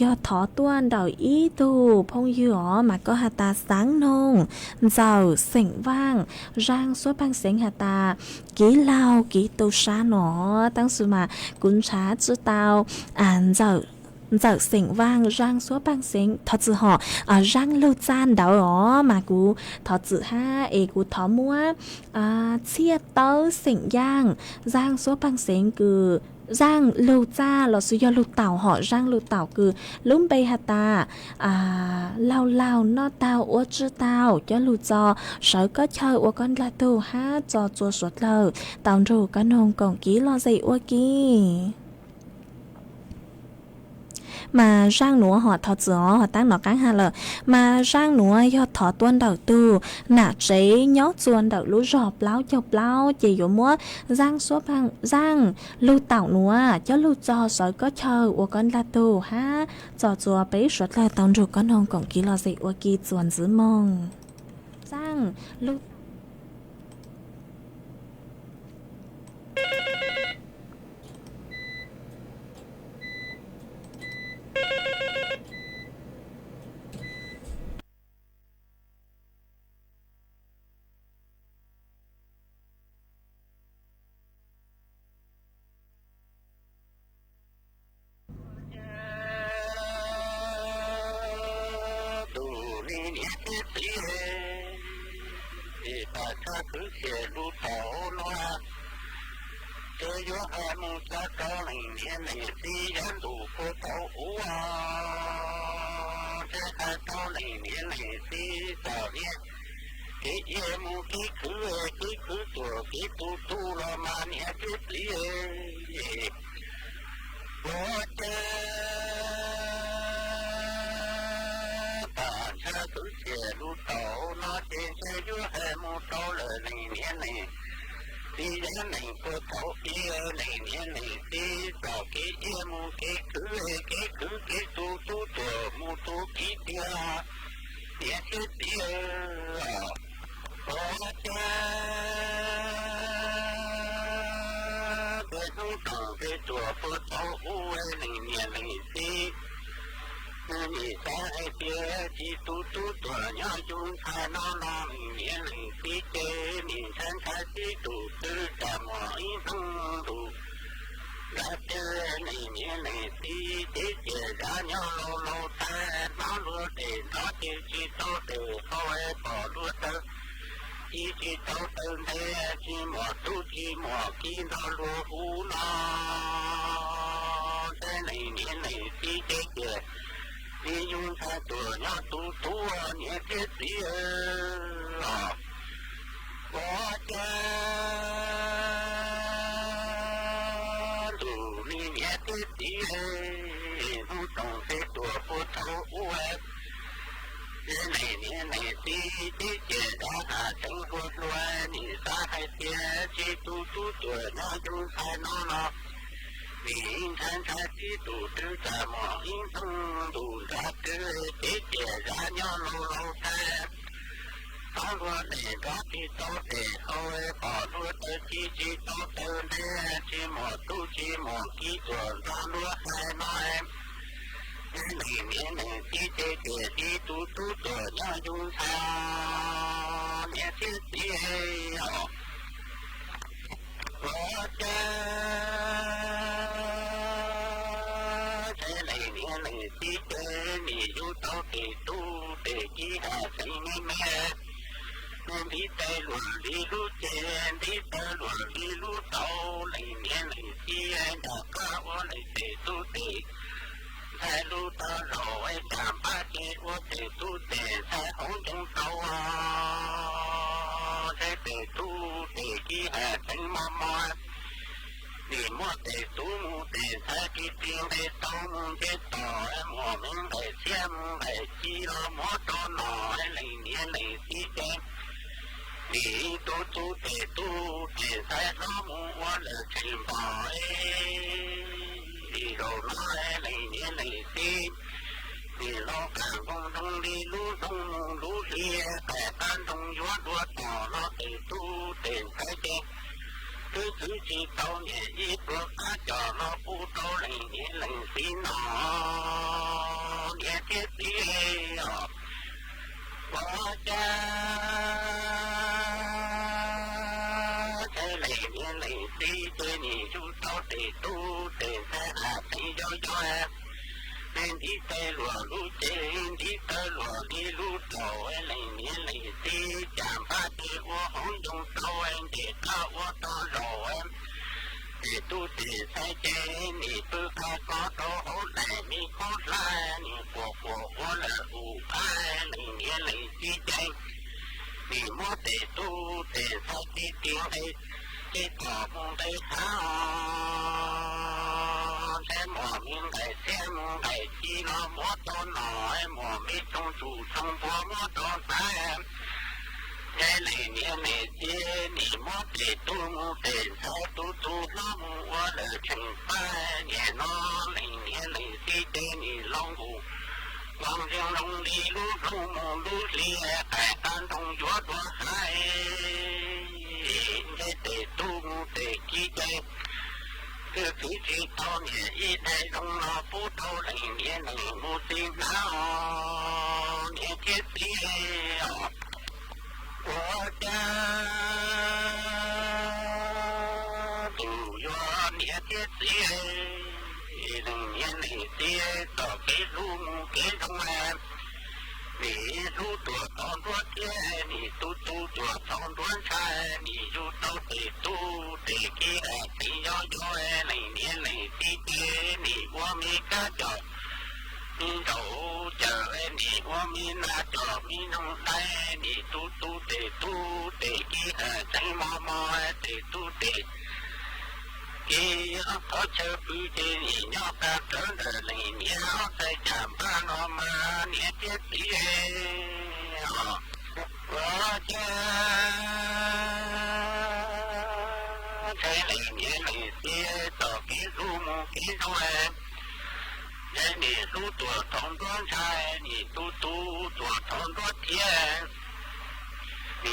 ยอดถอต้วนเดาอีตูพงหยอมาก็หาตาสังนงเจ้าเสียงว่างร่างซัวบังเสียงหาตากีเหลากีตูชาหนอตั้งสุมากุนช้าจื้อเตาอ่านเจ้าเสียงว่างร่างซัวบังเสียงทอจื้อหอร่างลูจานเดาอ๋อมากูทอจื้อห้าเอกูทอมัวเชียเต้าเสียงย่างร่างซัวบังเสียงคือร่างลูจ้าเราสุยอลูเต่าหอร่างลูเต่าคือลุ่มไปหาตาเล่านอเต่าอ้วจื้อเต่ายอลูจอเสาก็เชยอ้วก้อนละตูห้าจอจัวสดเลยเต่ารูก็นงกองกี้รอใส่อ้วกี้มาร่างหนัวหอทอจือหอตั้งหนอกังหาเลยมาร่างหนัวยอดถอต้วนเดาตูหนาเจ๊ย้อจวนเดาลู่รอบเล้าจบเล้าเจียวมัวร่างซัวพังร่างลู่เต่าหนัวเจ้าลู่จอสอยก็เชยอัวก้อนละตูฮะจอจัวไปสดเลยตอนรูก้อนหงกองกีรอสิอัวกีจวนจื้อมองร่างลู่ cứ xe đu tổ nó chơi gió em ta có này nghe này đi đến đủ cô tổ ú chơi ta có này nghe này đi tao đi cái em cái cứ tuổi cái tu là mà nghe chút đi bố cha cứ xe đu tổ nó trên xe gió em tổ lời này nghe này đi đến này cô thấu kia này nghe này đi vào cái em cái cứ cái tu tuổi mu tu kí tia tia chút tia bố cha cái tu cái tuổi cô thấu này nghe này đi ni sai tia chi tu tuổi nhỏ chung khai nó làm nghe này đi chơi ni sang khai chi tu tư cả mọi thằng tu đã chơi này nghe này đi chơi đã nhỏ lâu ta nó luôn để nó chơi chi tốt để thôi bỏ luôn ta chi tốt hơn thế chi mò chi nó luôn u nó thế này nghe này đi chơi đi dùng ta tuổi nhỏ tu nhẹ thiết đi bỏ cha tu đi nhẹ thiết đi không trồng thế tuổi phụ thấu uế này đi chơi đã chẳng vượt loài đi xa hay kia chỉ tu tuổi nhỏ chung sai nó vì thân ta chỉ tu tư cả mọi thằng tu ra tư để ra nhau lâu ta có luôn để đó chỉ tốt để thôi bỏ luôn tới chỉ tốt hơn thế chỉ một kỹ thuật ra luôn hai nói này chỉ tu tuổi nhau chung sao nhẹ thiết đi bỏ cha đi chơi mi du tao để tu để chi hà sinh mẹ nên đi tay luồn đi lu trên đi tay luồn đi lu tao này nghe này chi anh đã có ô này để tu để tay lu tao rồi cảm ba chi ô để tu để tay không trong tao để tu để chi hà sinh mama đi mua để tu mua để thay cái tiền để tao mua để tao em mua mình để xem để chi lo mua tao nói này nghe này chi xem đi tu để thay nó mua là chuyện bỏi đi rồi nói này nghe này chi đi lo cả con đông đi lú lia cả con đông gió đua tao nó để tu để thay xem cứ cứ chỉ tao nhẹ ít bữa cá cho nó phụ tao lên nhẹ lên xin nó nhẹ chết đi bỏ cha thế này nhẹ lên đi chơi nhẹ chú tao để tu để sẽ là thì cho em nên đi tê lùa lú trên đi tê lùa đi lú đầu em lấy nhẹ lấy đi chạm phát đi ô hông dùng tao em để tao ô tao rồi em để tu để sai chế nị tư khai có tao hỗ lại mi khó lại nị của ô là ủ khai lấy nhẹ lấy đi chạy nị mua để tu để sai đi tiếng đây cái tỏ mong đây sao xem mỏ miếng đại xem đại chi nó mua tôn nói mỏ mi trong chủ trong phố mua tôn ta em nghe này nghe này chia nỉ mua để tu mua để sao tu nó mua là chẳng phải nghe nó này nghe này đi đây nỉ long vụ long riêng long đi lú long mù lú li cái tan trong gió đua hai để tu để chi đây cứ cứ chỉ tao nhẹ ít đây trong nó phú tao lại nhẹ này mua tiền nào nhẹ chết đi của cha tu do nhẹ chết đi đừng nhẹ này đi tao cái lu cái trong em vì lu tuổi con tuổi kia vì tu tuổi con tuổi trai vì lu tao để kia thì do này nhẹ này đi vì qua mi cá chợ mi đậu chợ vì qua mi na chợ mi nông đây vì tu để kia tránh mò để tu để kia có chơi bự để nhóc ta trở lại nhóc tay chạm ba nó mà nhẹ chết đi có cha thế này nhẹ này kia tỏ cái ru mù cái ru em thế này ru tuổi thon đoan trai này tu tuổi thon đoan thiên vì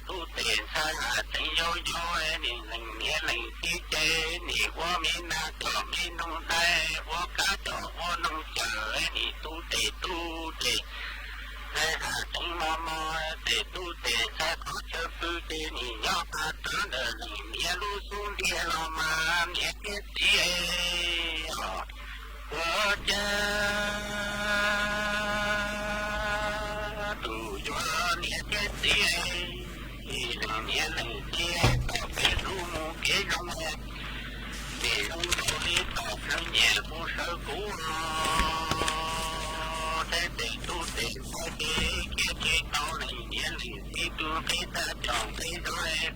tu để sai là thấy yo nè lành nghe lành tí chế nè qua mi na cho mi nông đây qua cá cho qua nông chợ nè tu để sai là thấy mò để tu để sai có chơi tư để nè nhóc ta tới đời lành nghe lu xuống địa lo mà nghe cái gì qua cha tu cho nghe cái gì nhẹ này kia cái luôn cái trong em để luôn đi tập nó nhẹ vô sơ cũ thế để tu để cái tao này nhẹ này đi tu cái ta chọn cái đó em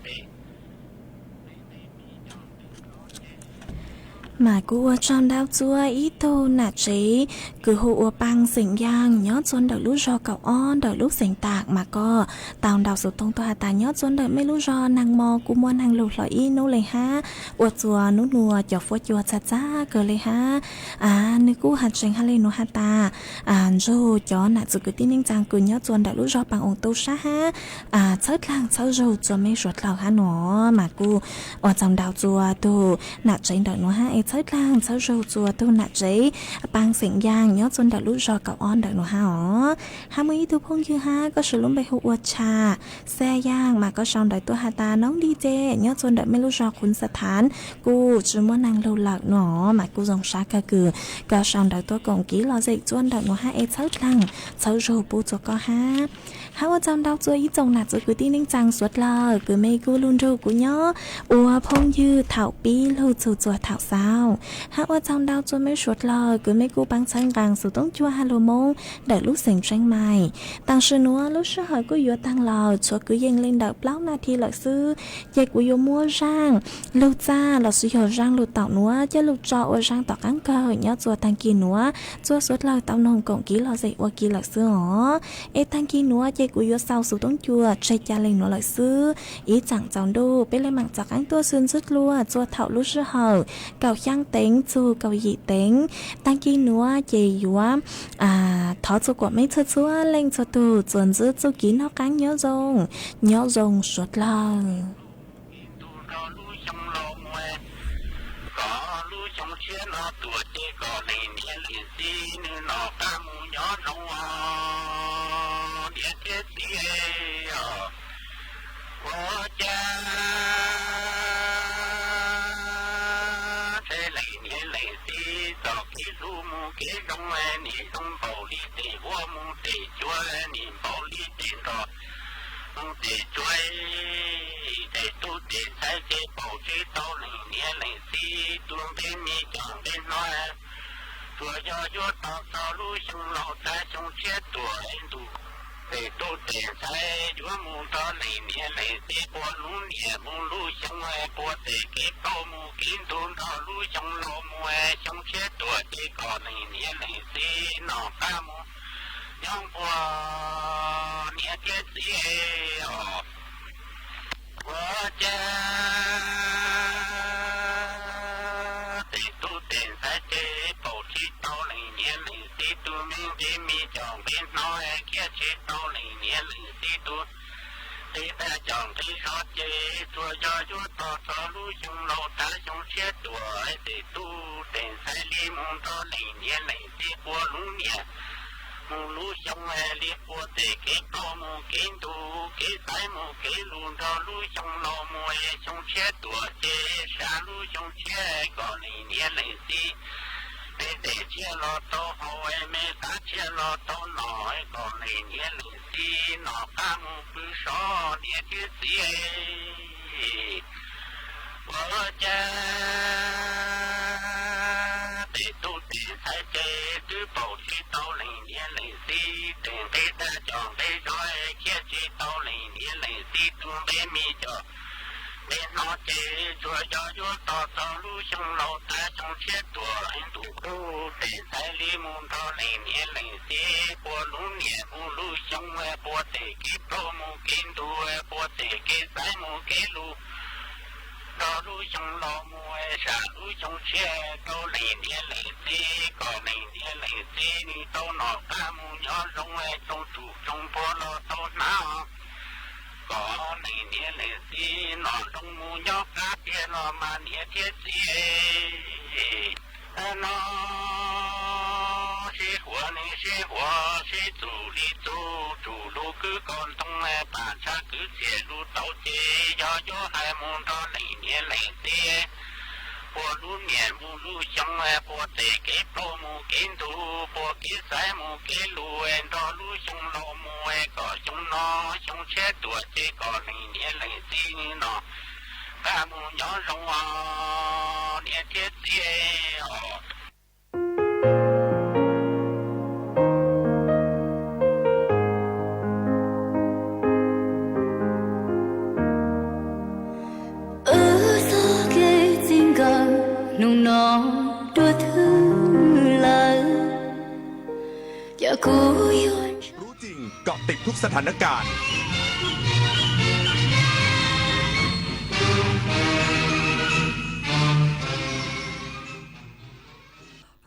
mà cô trong đau chua ý tô nà chế cứ hộ băng xỉn giang nhớ xuân đợi lúc do cậu on đợi lúc xỉn tạc mà co tàu đào số tông tòa ta nhớ xuân đợi mấy lúc do nàng mò cú mua nàng lụt lõi ý nô lệ ha uột chùa nút nùa chọc phô chùa chát chá cờ lệ ha nữ cú hạt trình ha lê nô ha ta rồi chó nà dù cứ tin ninh chàng cứ nhớ xuân đợi lúc do bằng ổng tô sát ha chớt làng chớt rồi cho mấy ruột lào ha nó mà cô ở trong đào chùa tu nà chế đợi nó ha sớt lang sớt râu chùa tu nạ giấy bang xịn giang nhớ xuân đợi lúc do cậu on đợi nó ha ó ha mấy tu phong như ha có sự lúng bày hụt trà xe giang mà có xong đợi tu hà ta nóng đi chê nhớ xuân đợi mấy lúc do khún sát thán cô chỉ muốn năng lâu lạc nó mà cô dòng sát ca cử có xong đợi tu cổng ký lo dậy xuân đợi nó ha sớt lang sớt râu bu cho có ha ở trong đau chua ý chồng nạt rồi cứ tin ninh chàng suốt lờ cứ mê cô luôn râu của nhớ ua phong như thảo pi lâu chua chua thảo sao ở trong đau chua mấy suốt lờ cứ mê cô băng xanh vàng sử tống chua hà lô mông đợi lúc sành tranh mày tăng sư núa lúc sư hỏi cô yếu tăng lờ chua cứ dành lên đợi bóc na thi lợi sư dạy của yếu mua rang lâu cha là sư hiểu rang lụt tạo núa cho lụt trọ ở rang tỏ cắn cờ nhớ chua tăng kỳ núa chua suốt lờ tạo nồng cổng ký lò dạy ua kỳ lợi sư hó ê tăng kỳ núa của yếu sau số tống chùa chạy cha lên nó lại sư ý chẳng chọn đô bên lên mạng chặt anh tua xuyên rút lua chua thảo lúc sư hở cầu chăng tính chu cầu dị tính tăng kỳ núa chè yếu thọ chu của mấy chua chua lên cho tù chuẩn giữ chu kín nó cắn nhớ rồng suốt lời 切那多这个那年里西呢那干木鸟中啊，年天地呀，我家这来年来西早给树木给种哎，你种保利的我木得做你保利的了。得追，得都得才得保持到零年零四，东边你江边来，左要有到道路上老在上切多人都，得都得才有木到零年零四，过路年木路上哎，过得给保木给都道路上老木哎，上切多得个零年零四，那干木。阳光年天子哦，我家得都得在这保持到零年零四都明的米江边闹哎，开始到零年零四都得在江边上这左要有到道路上老大上车多哎，得都得在里蒙到零年零四过路年。木路上哎，里坡得给高木给都给山木给路到路上老木哎，上车多些山路上车高零年零四，没得车了都好哎，没打车了都闹哎，高零年零四，那干木不少年的子哎，我家得都得才得都保持到零年零四，等待在江北上哎，开始到零年零四东北米角，没那这左要有到道路上老大上车多人都不等在里蒙到零年零四，过路年木路上哎，不得给高木给都哎，不得给山木给路。道路上老木哎，山路上车到零年零四，到零年零四，你到那干木鸟种哎，种土种菠萝到哪？到零年零四，那种木鸟干点了嘛年天子哎，那是活呢是活，是走里走，走路个感动哎，把车个铁路到这，要有还梦到零年零四。过路年木路上哎，不得给高木给都，不给山木给路哎，道路上老木哎，高上那上车多这个零年零四呢，干木鸟种啊，年天子哦。nung nó đua thứ lờiอย่ากูยนรู้จริงเกาะติดทุกสถานการณ์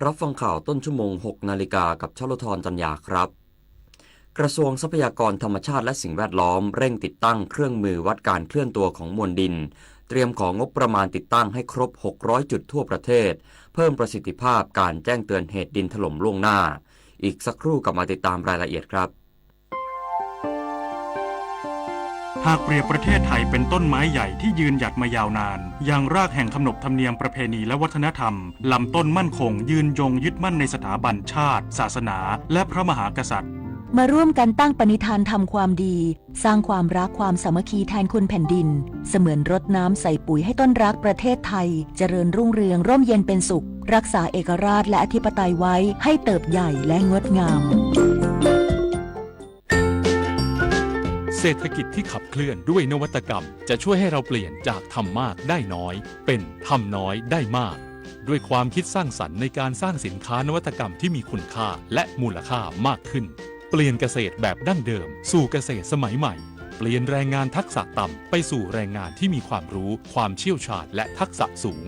รับฟังข่าวต้นชั่วโมง 6 นาฬิกากับชลธร จันยาครับกระทรวงทรัพยากรธรรมชาติและสิ่งแวดล้อมเร่งติดตั้งเครื่องมือวัดการเคลื่อนตัวของมวลดินเตรียมของงบประมาณติดตั้งให้ครบ600จุดทั่วประเทศเพิ่มประสิทธิภาพการแจ้งเตือนเหตุดินถล่มล่วงหน้าอีกสักครู่กลับมาติดตามรายละเอียดครับหากเปรียบประเทศไทยเป็นต้นไม้ใหญ่ที่ยืนหยัดมายาวนานอย่างรากแห่งขนบธรรมเนียมประเพณีและวัฒนธรรมลำต้นมั่นคงยืนยงยึดมั่นในสถาบันชาติศาสนาและพระมหากษัตริย์มาร่วมกันตั้งปณิธานทำความดีสร้างความรักความสามัคคีแทนคุณแผ่นดินเสมือนรดน้ำใส่ปุ๋ยให้ต้นรักประเทศไทยเจริญรุ่งเรืองร่มเย็นเป็นสุขรักษาเอกราชและอธิปไตยไว้ให้เติบใหญ่และงดงามเศรษฐกิจที่ขับเคลื่อนด้วยนวัตกรรมจะช่วยให้เราเปลี่ยนจากทำมากได้น้อยเป็นทำน้อยได้มากด้วยความคิดสร้างสรรค์ในการสร้างสินค้านวัตกรรมที่มีคุณค่าและมูลค่ามากขึ้นเปลี่ยนเกษตรแบบดั้งเดิมสู่เกษตรสมัยใหม่เปลี่ยนแรงงานทักษะต่ำไปสู่แรงงานที่มีความรู้ความเชี่ยวชาญและทักษะสูง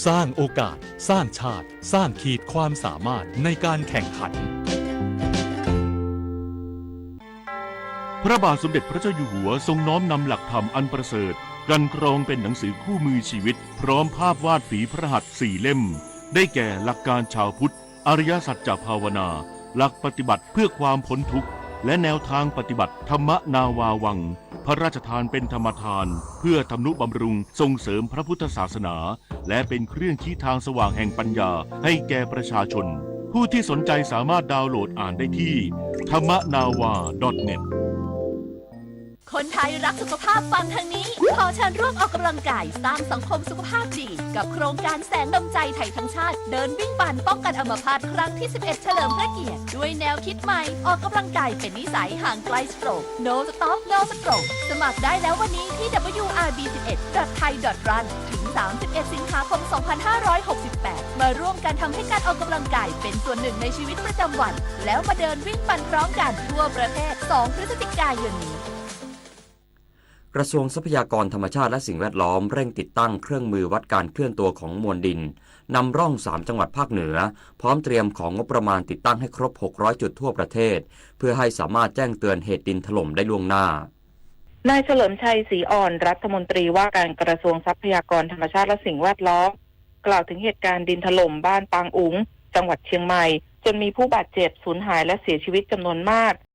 สร้างโอกาสสร้างชาติสร้างขีดความสามารถในการแข่งขันพระบาทสมเด็จพระเจ้าอยู่หัวทรงน้อมนำหลักธรรมอันประเสริฐกันกรองเป็นหนังสือคู่มือชีวิตพร้อมภาพวาดฝีพระหัตถ์4 เล่ม ได้แก่หลักการชาวพุทธอริยสัจจภาวนาหลักปฏิบัติเพื่อความพ้นทุกข์และแนวทางปฏิบัติธรรมนาวาวังพระราชทานเป็นธรรมทานเพื่อทำนุบำรุงส่งเสริมพระพุทธศาสนาและเป็นเครื่องชี้ทางสว่างแห่งปัญญาให้แก่ประชาชนผู้ที่สนใจสามารถดาวน์โหลดอ่านได้ที่ธรรมนาวา .netคนไทยรักสุขภาพฟังทางนี้ขอเชิญร่วมออกกำลังกายสร้างสังคมสุขภาพดีกับโครงการแสงดวงใจไทยทั้งชาติเดินวิ่งปั่นป้องกันอัมพาตครั้งที่ 11 เฉลิมพระเกียรติด้วยแนวคิดใหม่ออกกำลังกายเป็นนิสัยห่างไกลสโตรก No Stop No Stroke สมัครได้แล้ววันนี้ที่ wrb11.thai.run ถึง 31 สิงหาคม 2568 มาร่วมกันทำให้การออกกำลังกายเป็นส่วนหนึ่งในชีวิตประจำวันแล้วมาเดินวิ่งปั่นพร้อมกันทั่วประเทศ 2 พฤศจิกายนนี้กระทรวงทรัพยากรธรรมชาติและสิ่งแวดล้อมเร่งติดตั้งเครื่องมือวัดการเคลื่อนตัวของมวลดินนำร่อง3จังหวัดภาคเหนือพร้อมเตรียมของงบประมาณติดตั้งให้ครบ600จุดทั่วประเทศเพื่อให้สามารถแจ้งเตือนเหตุดินถล่มได้ล่วงหน้านายเฉลิมชัยศรีอ่อนรัฐมนตรีว่าการกระทรวงทรัพยากรธรรมชาติและสิ่งแวดล้อมกล่าวถึงเหตุการณ์ดินถล่มบ้านปางอุ๋งจังหวัดเชียงใหม่จนมีผู้บาดเจ็บสูญหายและเสียชีวิตจำนวนมาก